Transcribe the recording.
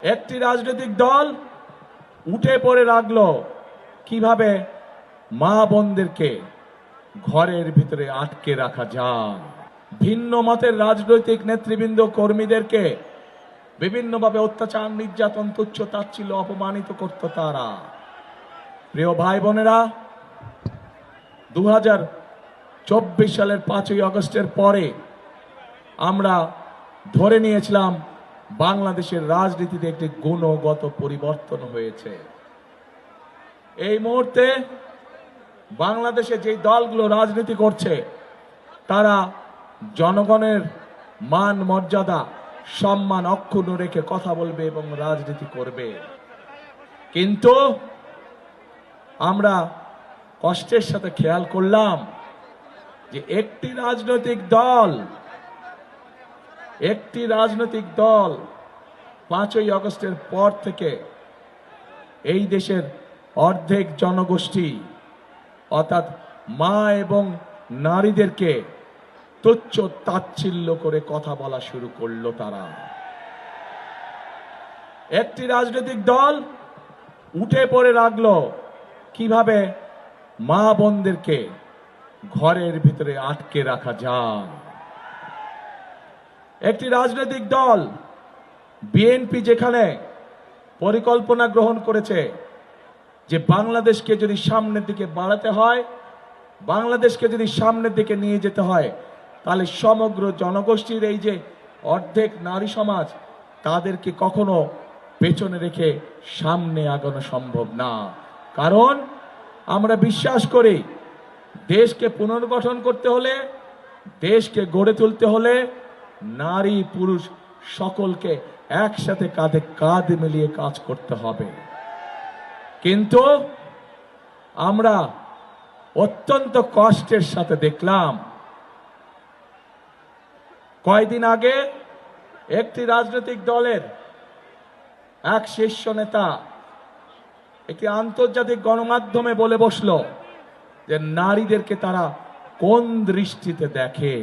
একটি রাজনৈতিক দল উঠে পড়ে লাগলো কিভাবে মা বোনদেরকে ঘরের ভিতরে আটকে রাখা যায়। ভিন্ন মতের রাজনৈতিক নেতৃবৃন্দ কর্মীদেরকে বিভিন্নভাবে অত্যাচার, নির্যাতন, তুচ্ছ তাচ্ছিল্য, অপমানিত করত তারা। প্রিয় ভাই বোনেরা, 2024 সালের 5ই আগস্টের পরে আমরা ধরে নিয়েছিলাম বাংলাদেশের রাজনীতিতে একটি গুণগত পরিবর্তন হয়েছে। এই মুহূর্তে বাংলাদেশে যে দলগুলো রাজনীতি করছে তারা জনগণের মান মর্যাদা সম্মান অক্ষুণ্ণ রেখে কথা বলবে এবং রাজনীতি করবে। কিন্তু আমরা কষ্টের সাথে খেয়াল করলাম যে একটি রাজনৈতিক দল 5ই আগস্টের পর থেকে এই দেশের অর্ধেক জনগোষ্ঠী অর্থাৎ মা এবং নারীদেরকে তুচ্ছ তাচ্ছিল্য করে কথা বলা শুরু করলো। তারা একটি রাজনৈতিক দল উঠে পড়ে লাগলো কিভাবে মা বোনদেরকে ঘরের ভিতরে আটকে রাখা যায়। একটি রাজনৈতিক দল বিএনপি যেখানে পরিকল্পনা গ্রহণ করেছে যে বাংলাদেশকে যদি সামনের দিকে বাড়াতে হয়, বাংলাদেশকে যদি সামনের দিকে নিয়ে যেতে হয়, তাহলে সমগ্র জনগোষ্ঠীর এই যে অর্ধেক নারী সমাজ তাদেরকে কখনো পেছনে রেখে সামনে আগানো সম্ভব না। কারণ আমরা বিশ্বাস করি দেশকে পুনর্গঠন করতে হলে, দেশকে গড়ে তুলতে হলে নারী পুরুষ সকলকে একসাথে কাঁধে কাঁধ মিলিয়ে কাজ করতে হবে। কিন্তু আমরা অত্যন্ত কষ্টের সাথে দেখলাম কয়েকদিন আগে একটি রাজনৈতিক দলের এক শীর্ষ নেতা একটি আন্তর্জাতিক গণমাধ্যমে বলে বসলো যে নারীদেরকে তারা কোন দৃষ্টিতে দেখে।